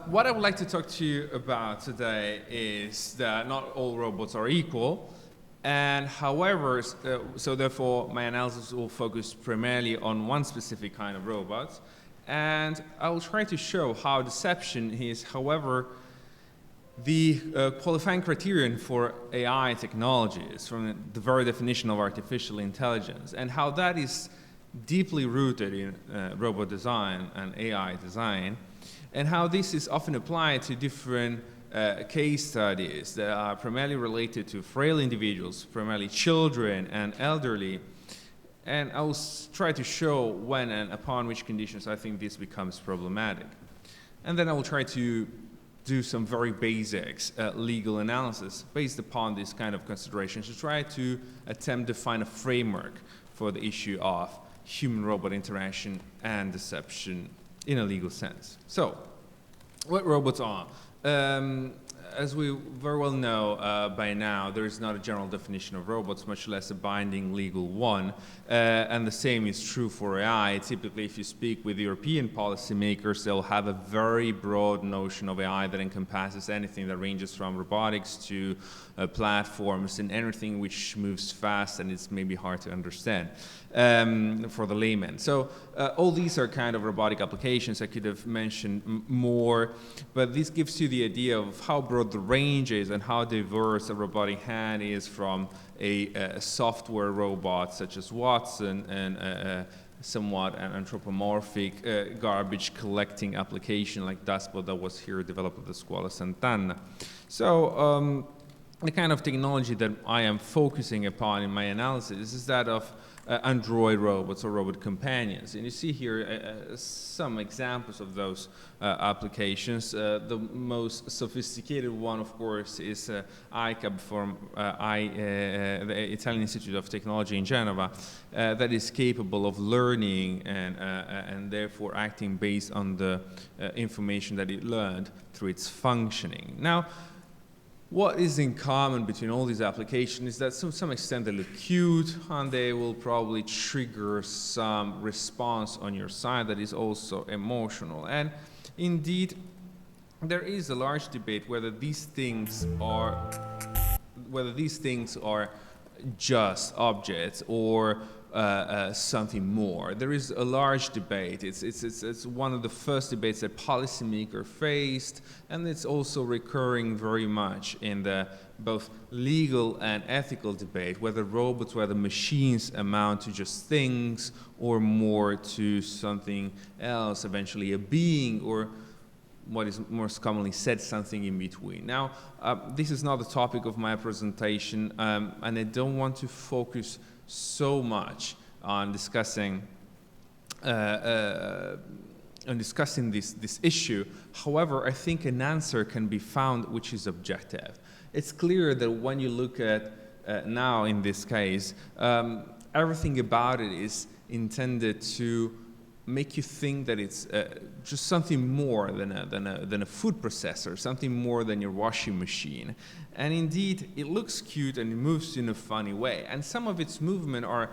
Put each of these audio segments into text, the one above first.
what I would like to talk to you about today is that not all robots are equal, and however, so therefore my analysis will focus primarily on one specific kind of robot, and I will try to show how deception is, however, the qualifying criterion for AI technologies from the very definition of artificial intelligence, and how that is deeply rooted in robot design and AI design, and how this is often applied to different case studies that are primarily related to frail individuals, primarily children and elderly. And I will try to show when and upon which conditions I think this becomes problematic. And then I will try to do some very basics legal analysis based upon this kind of considerations to try to attempt to find a framework for the issue of human-robot interaction and deception in a legal sense. So, what robots are? As we very well know by now, there is not a general definition of robots, much less a binding legal one. And the same is true for AI. Typically, if you speak with European policymakers, they'll have a very broad notion of AI that encompasses anything that ranges from robotics to platforms and anything which moves fast and it's maybe hard to understand for the layman. So all these are kind of robotic applications. I could have mentioned more, but this gives you the idea of how broad the range is and how diverse a robotic hand is, from a software robot such as Watson and somewhat an anthropomorphic garbage collecting application like Dustbot that was here developed at the Scuola Sant'Anna. So the kind of technology that I am focusing upon in my analysis is that of Android robots or robot companions. And you see here some examples of those applications. The most sophisticated one, of course, is ICAB from the Italian Institute of Technology in Genova, that is capable of learning and therefore acting based on the information that it learned through its functioning. Now, what is in common between all these applications is that to some extent they look cute and they will probably trigger some response on your side that is also emotional. And indeed, there is a large debate whether these things are just objects or something more. There is a large debate. It's one of the first debates that policymakers faced, and it's also recurring very much in the both legal and ethical debate, whether robots, whether machines amount to just things or more to something else, eventually a being, or what is most commonly said, something in between. Now, this is not the topic of my presentation, and I don't want to focus so much on discussing this issue. However, I think an answer can be found which is objective. It's clear that when you look at now in this case, everything about it is intended to make you think that it's just something more than a food processor, something more than your washing machine. And indeed, it looks cute and it moves in a funny way. And some of its movement are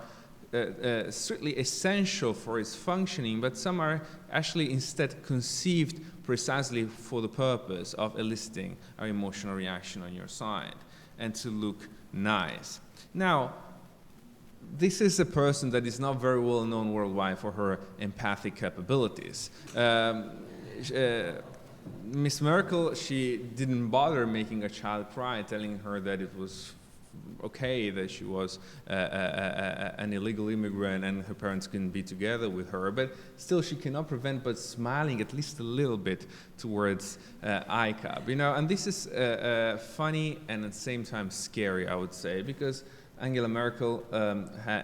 strictly essential for its functioning, but some are actually instead conceived precisely for the purpose of eliciting an emotional reaction on your side and to look nice. Now, this is a person that is not very well known worldwide for her empathic capabilities. Miss Merkel, she didn't bother making a child cry, telling her that it was okay that she was an illegal immigrant and her parents couldn't be together with her, but still she cannot prevent but smiling at least a little bit towards ICAB, you know, and this is funny and at the same time scary, I would say, because Angela Merkel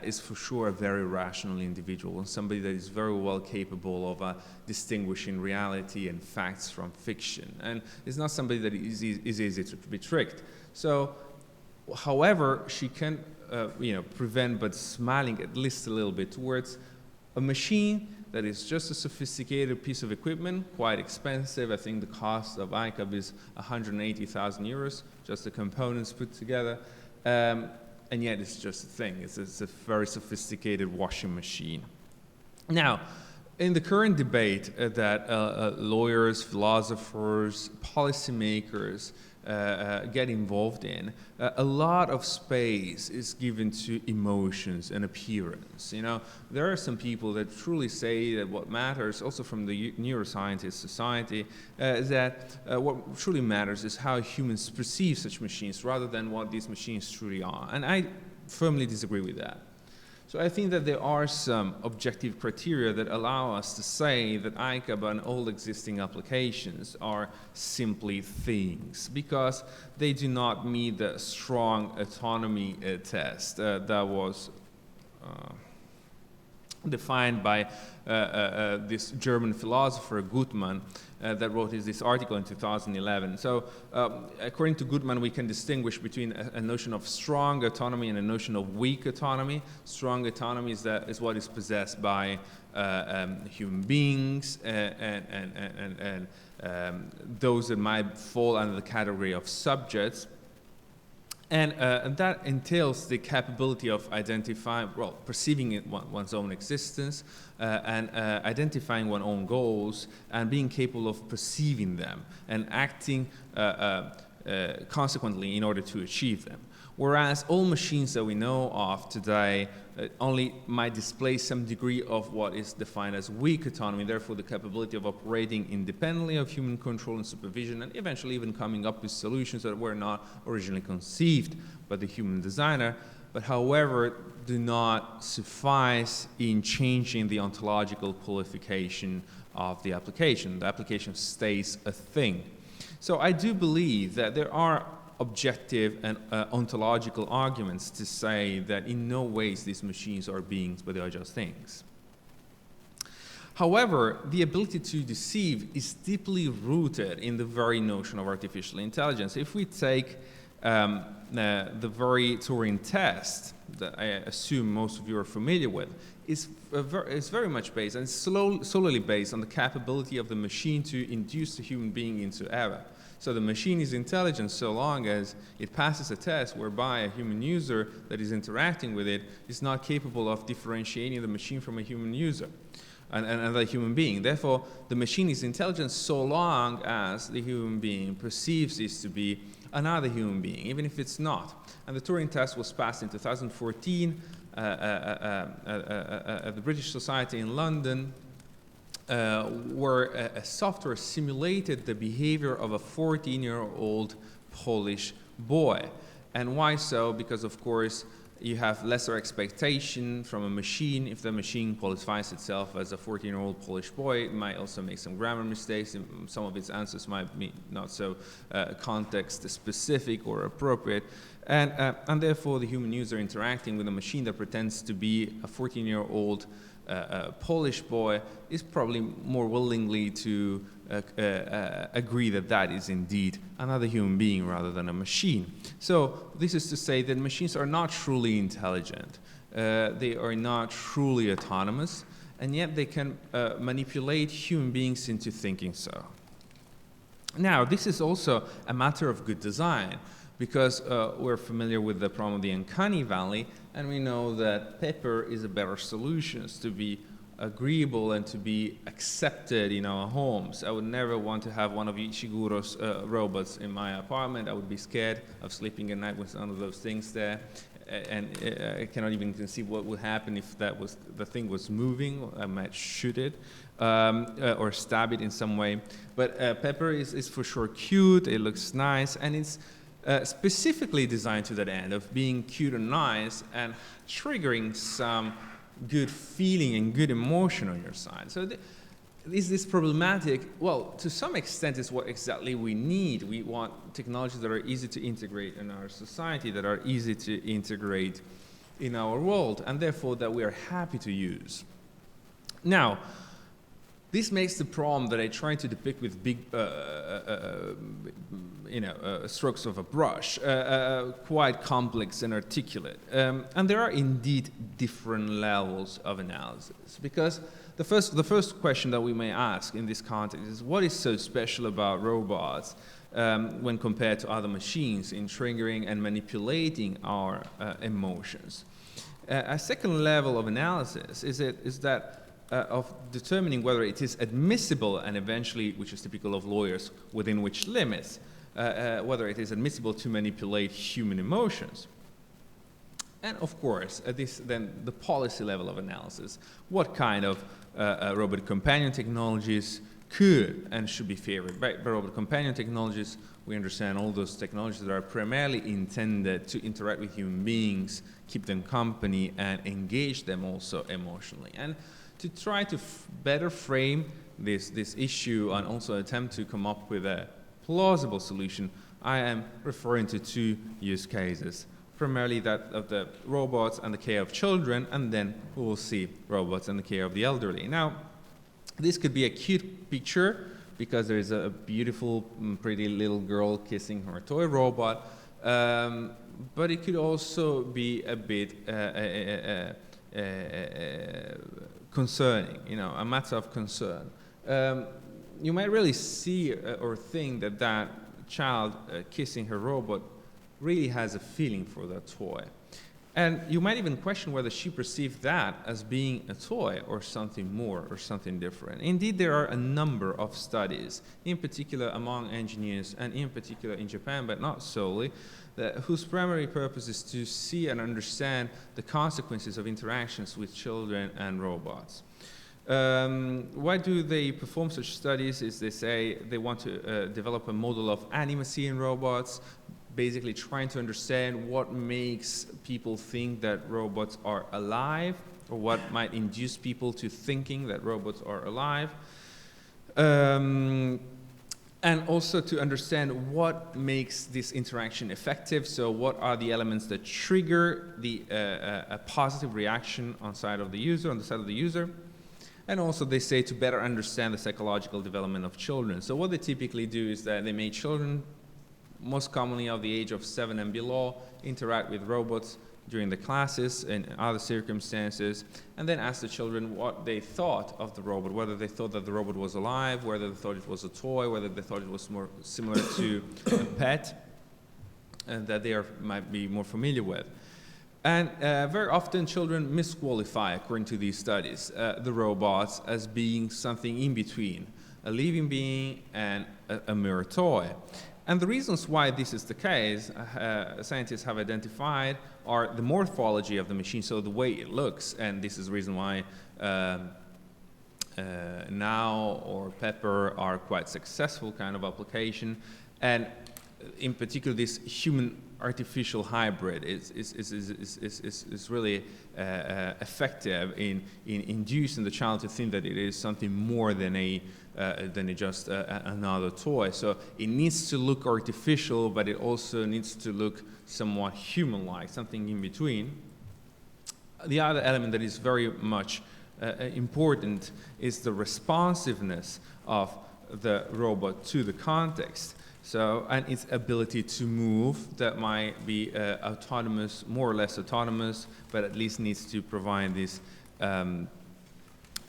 is for sure a very rational individual and somebody that is very well capable of distinguishing reality and facts from fiction, and is not somebody that is easy to be tricked. So, however, she can prevent but smiling at least a little bit towards a machine that is just a sophisticated piece of equipment, quite expensive. I think the cost of ICAB is 180,000 euros, just the components put together. And yet it's just a thing. It's a very sophisticated washing machine. Now, in the current debate that lawyers, philosophers, policymakers get involved in, a lot of space is given to emotions and appearance. You know, there are some people that truly say that what matters, also from the neuroscientist society, that what truly matters is how humans perceive such machines rather than what these machines truly are. And I firmly disagree with that. So I think that there are some objective criteria that allow us to say that ICAB and all existing applications are simply things, because they do not meet the strong autonomy test that was defined by this German philosopher Gutmann that wrote this article in 2011. So according to Gutmann, we can distinguish between a notion of strong autonomy and a notion of weak autonomy. Strong autonomy is what is possessed by human beings and those that might fall under the category of subjects. And that entails the capability of identifying, well, perceiving one's own existence and identifying one's own goals and being capable of perceiving them and acting consequently in order to achieve them. Whereas all machines that we know of today only might display some degree of what is defined as weak autonomy, therefore the capability of operating independently of human control and supervision, and eventually even coming up with solutions that were not originally conceived by the human designer, but however do not suffice in changing the ontological qualification of the application. The application stays a thing. So I do believe that there are objective and ontological arguments to say that in no ways these machines are beings, but they are just things. However, the ability to deceive is deeply rooted in the very notion of artificial intelligence. If we take the very Turing test that I assume most of you are familiar with, is very much based and solely based on the capability of the machine to induce the human being into error. So the machine is intelligent so long as it passes a test whereby a human user that is interacting with it is not capable of differentiating the machine from a human user and another human being. Therefore, the machine is intelligent so long as the human being perceives this to be another human being, even if it's not. And the Turing test was passed in 2014 at the British Society in London, where a software simulated the behavior of a 14-year-old Polish boy. And why so? Because, of course, you have lesser expectation from a machine. If the machine qualifies itself as a 14-year-old Polish boy, it might also make some grammar mistakes. Some of its answers might be not so context-specific or appropriate. And therefore, the human user interacting with a machine that pretends to be a 14-year-old Polish boy is probably more willingly to agree that that is indeed another human being rather than a machine. So this is to say that machines are not truly intelligent. They are not truly autonomous, and yet they can manipulate human beings into thinking so. Now, this is also a matter of good design, because we're familiar with the problem of the uncanny valley, and we know that paper is a better solution to be agreeable and to be accepted in our homes. I would never want to have one of Ishiguro's robots in my apartment. I would be scared of sleeping at night with one of those things there, and I cannot even conceive what would happen if the thing was moving. I might shoot it or stab it in some way. But paper is for sure cute. It looks nice, and it's specifically designed to that end of being cute and nice and triggering some good feeling and good emotion on your side. So is this problematic? Well, to some extent it's what exactly we need. We want technologies that are easy to integrate in our society, that are easy to integrate in our world, and therefore that we are happy to use. Now, this makes the problem that I try to depict with big, strokes of a brush quite complex and articulate. And there are indeed different levels of analysis, because the first question that we may ask in this context is, what is so special about robots when compared to other machines in triggering and manipulating our emotions? A second level of analysis is that of determining whether it is admissible and eventually, which is typical of lawyers, within which limits, whether it is admissible to manipulate human emotions. And of course, then the policy level of analysis. What kind of robot companion technologies could and should be favored? By robot companion technologies, we understand all those technologies that are primarily intended to interact with human beings, keep them company, and engage them also emotionally. And to try to better frame this issue and also attempt to come up with a plausible solution, I am referring to two use cases, primarily that of the robots and the care of children, and then we will see robots and the care of the elderly. Now, this could be a cute picture because there is a beautiful, pretty little girl kissing her toy robot, but it could also be a bit concerning, a matter of concern. You might really see or think that that child kissing her robot really has a feeling for that toy. And you might even question whether she perceived that as being a toy or something more or something different. Indeed, there are a number of studies, in particular among engineers and in particular in Japan, but not solely, whose primary purpose is to see and understand the consequences of interactions with children and robots. Why do they perform such studies? Is they say they want to develop a model of animacy in robots, basically trying to understand what makes people think that robots are alive, or what might induce people to thinking that robots are alive. And also to understand what makes this interaction effective. So what are the elements that trigger a positive reaction on the side of the user. And also they say to better understand the psychological development of children. So what they typically do is that they make children, most commonly of the age of 7 and below, interact with robots during the classes and other circumstances, and then ask the children what they thought of the robot, whether they thought that the robot was alive, whether they thought it was a toy, whether they thought it was more similar to a pet that they might be more familiar with. And very often children misqualify, according to these studies, the robots as being something in between, a living being and a mere toy. And the reasons why this is the case, scientists have identified, are the morphology of the machine, so the way it looks, and this is the reason why Now or Pepper are quite successful kind of application, and in particular this human artificial hybrid is really effective in inducing the child to think that it is something more than just another toy. So it needs to look artificial, but it also needs to look somewhat human-like, something in between. The other element that is very much important is the responsiveness of the robot to the context. So, and its ability to move, that might be autonomous, more or less autonomous, but at least needs to provide this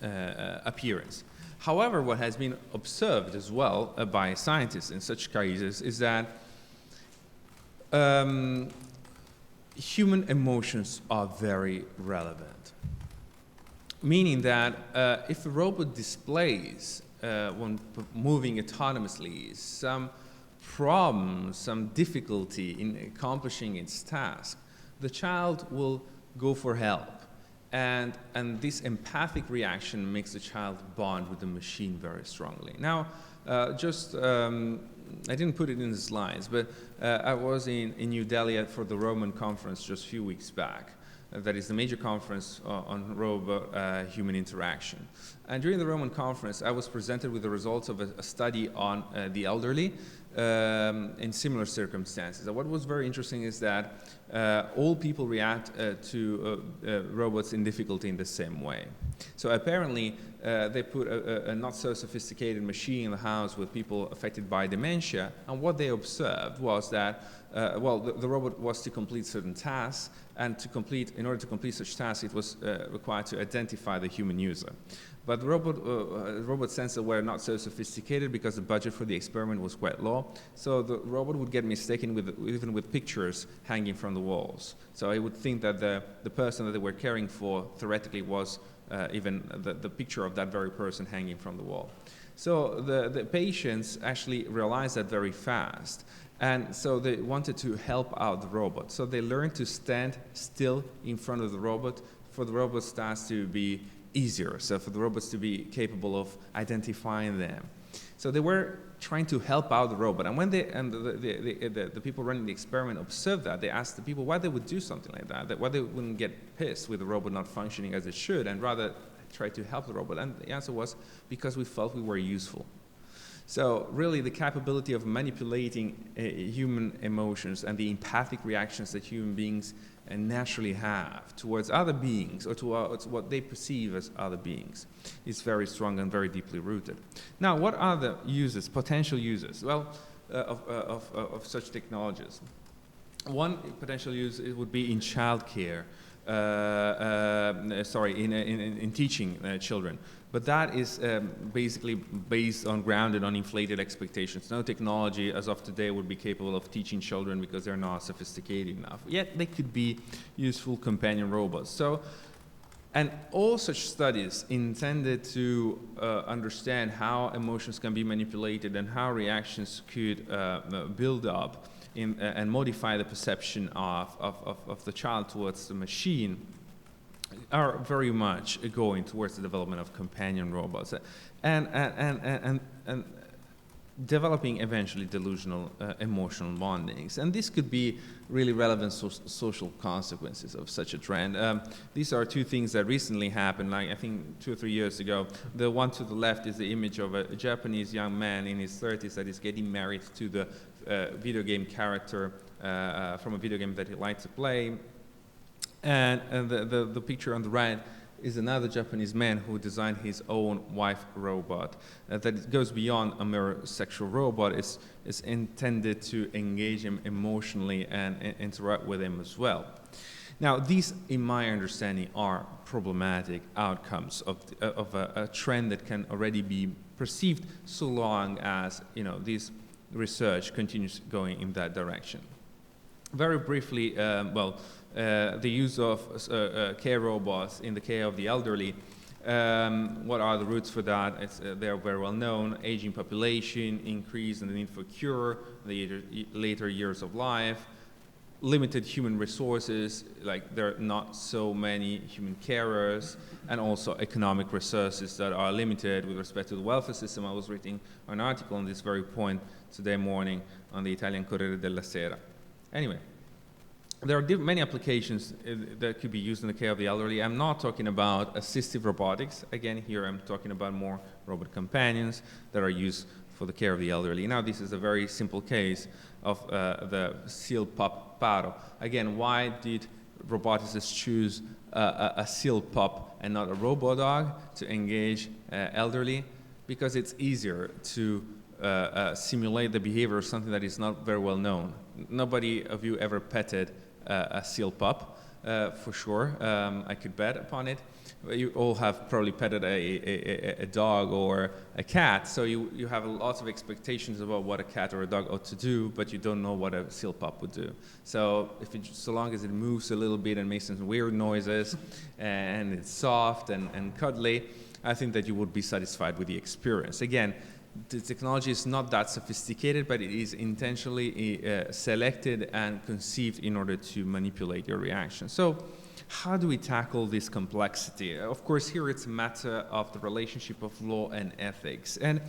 appearance. However, what has been observed as well by scientists in such cases is that human emotions are very relevant. Meaning that if a robot displays, when moving autonomously, some problem, some difficulty in accomplishing its task, the child will go for help. And this empathic reaction makes the child bond with the machine very strongly. Now, I didn't put it in the slides, but I was in New Delhi for the Roman conference just a few weeks back. That is the major conference on robot-human interaction. And during the Roman conference, I was presented with the results of a study on the elderly in similar circumstances. And what was very interesting is that all people react to robots in difficulty in the same way. So apparently, they put a not so sophisticated machine in the house with people affected by dementia, and what they observed was that the robot was to complete certain tasks, and in order to complete such tasks, it was required to identify the human user. But the robot sensors were not so sophisticated because the budget for the experiment was quite low. So the robot would get mistaken even with pictures hanging from the walls. So I would think that the person that they were caring for theoretically was even the picture of that very person hanging from the wall. So the patients actually realized that very fast. And so they wanted to help out the robot. So they learned to stand still in front of the robot for the robot's tasks to be easier, so for the robots to be capable of identifying them. So they were trying to help out the robot. And when the people running the experiment observed that, they asked the people why they would do something like that why they wouldn't get pissed with the robot not functioning as it should and rather try to help the robot. And the answer was because we felt we were useful. So really the capability of manipulating human emotions and the empathic reactions that human beings naturally have towards other beings or towards what they perceive as other beings is very strong and very deeply rooted. Now, what are the uses, potential uses, well, of such technologies? One potential use would be in childcare. In teaching children. But that is basically grounded on inflated expectations. No technology as of today would be capable of teaching children because they're not sophisticated enough. Yet they could be useful companion robots. So, and all such studies intended to understand how emotions can be manipulated and how reactions could build up and modify the perception of the child towards the machine are very much going towards the development of companion robots and developing eventually delusional emotional bondings. And this could be really relevant social consequences of such a trend. These are two things that recently happened, like I think 2 or 3 years ago. The one to the left is the image of a Japanese young man in his 30s that is getting married to the video game character from a video game that he liked to play. And the picture on the right is another Japanese man who designed his own wife robot that goes beyond a mere sexual robot. It's intended to engage him emotionally and interact with him as well. Now, these, in my understanding, are problematic outcomes of a trend that can already be perceived so long as this research continues going in that direction. Very briefly, the use of care robots in the care of the elderly. What are the roots for that? They're very well known. Aging population, increase in the need for cure, the later years of life, limited human resources, like there are not so many human carers, and also economic resources that are limited with respect to the welfare system. I was reading an article on this very point today morning on the Italian Corriere della Sera. Anyway, there are many applications that could be used in the care of the elderly. I'm not talking about assistive robotics. Again, here I'm talking about more robot companions that are used for the care of the elderly. Now, this is a very simple case of the seal pup Paro. Again, why did roboticists choose a seal pup and not a robot dog to engage elderly? Because it's easier to simulate the behavior of something that is not very well known. Nobody of you ever petted a seal pup, for sure. I could bet upon it. You all have probably petted a dog or a cat, so you have lots of expectations about what a cat or a dog ought to do, but you don't know what a seal pup would do. So so long as it moves a little bit and makes some weird noises, and it's soft and cuddly, I think that you would be satisfied with the experience. Again, the technology is not that sophisticated, but it is intentionally selected and conceived in order to manipulate your reaction. So how do we tackle this complexity? Of course, here it's a matter of the relationship of law and ethics. And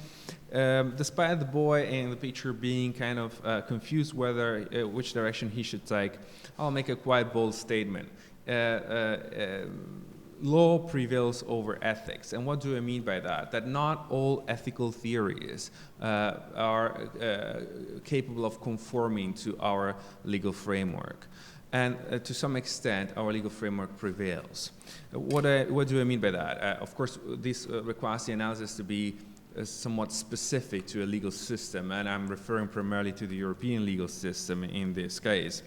despite the boy in the picture being kind of confused whether which direction he should take, I'll make a quite bold statement. Law prevails over ethics. And what do I mean by that? That not all ethical theories are capable of conforming to our legal framework. And to some extent, our legal framework prevails. What do I mean by that? Of course, this requires the analysis to be somewhat specific to a legal system, and I'm referring primarily to the European legal system in this case.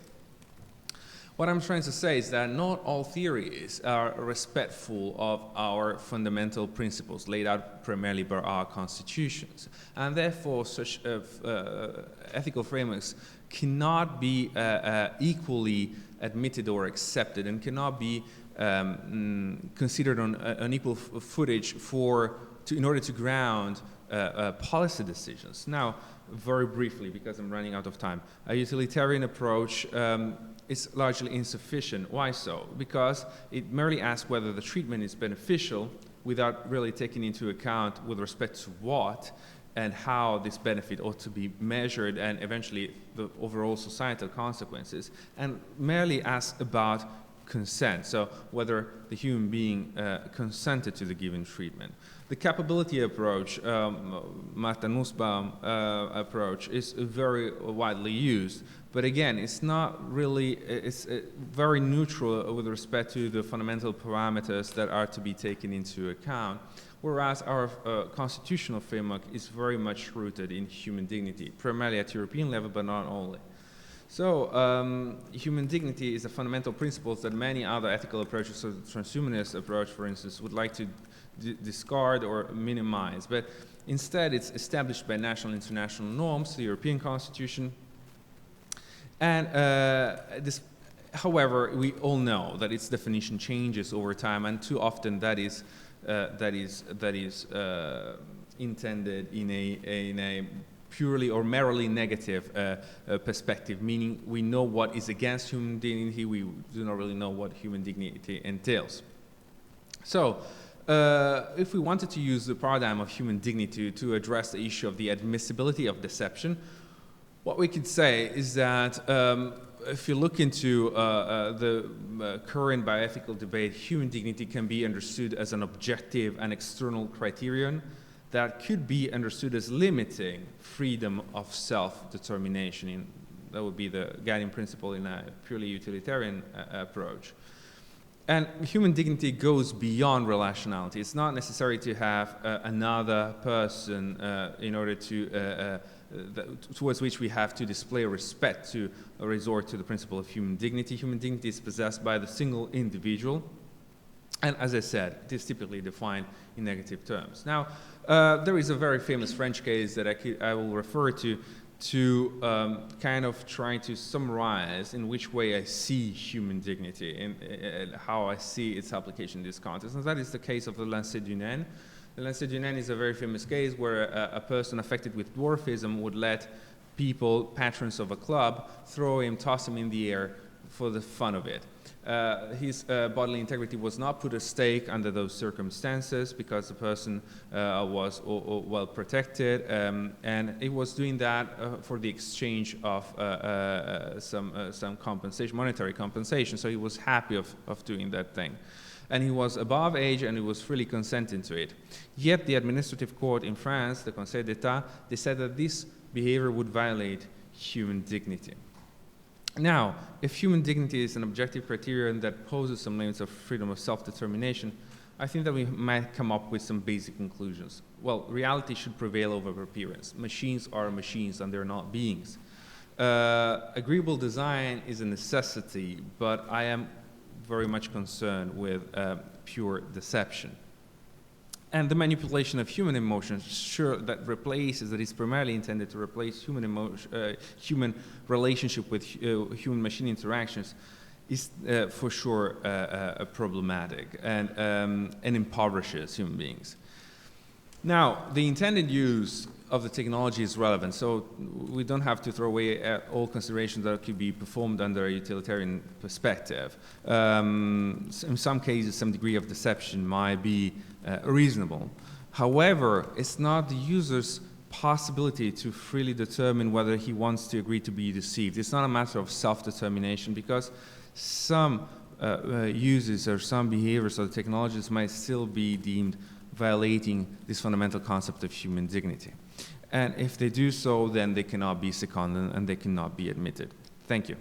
What I'm trying to say is that not all theories are respectful of our fundamental principles laid out primarily by our constitutions, and therefore such ethical frameworks cannot be equally admitted or accepted, and cannot be considered on an equal footage in order to ground policy decisions. Now, very briefly, because I'm running out of time, a utilitarian approach is largely insufficient. Why so? Because it merely asks whether the treatment is beneficial without really taking into account with respect to what and how this benefit ought to be measured, and eventually the overall societal consequences, and merely asks about consent, so whether the human being consented to the given treatment. The capability approach, Martha Nussbaum approach, is very widely used, but again, it's not really, it's very neutral with respect to the fundamental parameters that are to be taken into account, whereas our constitutional framework is very much rooted in human dignity, primarily at European level, but not only. So human dignity is a fundamental principle that many other ethical approaches, so the transhumanist approach, for instance, would like to discard or minimize. But instead, it's established by national and international norms, the European Constitution. And however, we all know that its definition changes over time, and too often that is intended in a purely or merely negative perspective, meaning we know what is against human dignity, we do not really know what human dignity entails. So, if we wanted to use the paradigm of human dignity to address the issue of the admissibility of deception, what we could say is that if you look into the current bioethical debate, human dignity can be understood as an objective and external criterion that could be understood as limiting freedom of self-determination. That would be the guiding principle in a purely utilitarian approach. And human dignity goes beyond relationality. It's not necessary to have another person in order to, towards which we have to display respect to resort to the principle of human dignity. Human dignity is possessed by the single individual. And as I said, it is typically defined in negative terms. Now, there is a very famous French case that I will refer to kind of trying to summarize in which way I see human dignity and how I see its application in this context. And that is the case of the Lancer du Nain. The Lancer du Nain is a very famous case where a person affected with dwarfism would let people, patrons of a club, toss him in the air for the fun of it. His bodily integrity was not put at stake under those circumstances because the person was well protected, and he was doing that for the exchange of some compensation, monetary compensation. So he was happy of doing that thing. And he was above age and he was freely consenting to it. Yet the administrative court in France, the Conseil d'État, they said that this behavior would violate human dignity. Now, if human dignity is an objective criterion that poses some limits of freedom of self-determination, I think that we might come up with some basic conclusions. Well, reality should prevail over appearance. Machines are machines and they're not beings. Agreeable design is a necessity, but I am very much concerned with pure deception. And the manipulation of human emotions, sure, that is primarily intended to replace human relationship with human-machine interactions, is for sure problematic and impoverishes human beings. Now, the intended use of the technology is relevant, so we don't have to throw away all considerations that could be performed under a utilitarian perspective. In some cases, some degree of deception might be reasonable. However, it's not the user's possibility to freely determine whether he wants to agree to be deceived. It's not a matter of self-determination, because some uses or some behaviors of the technologies might still be deemed violating this fundamental concept of human dignity. And if they do so, then they cannot be seconded and they cannot be admitted. Thank you.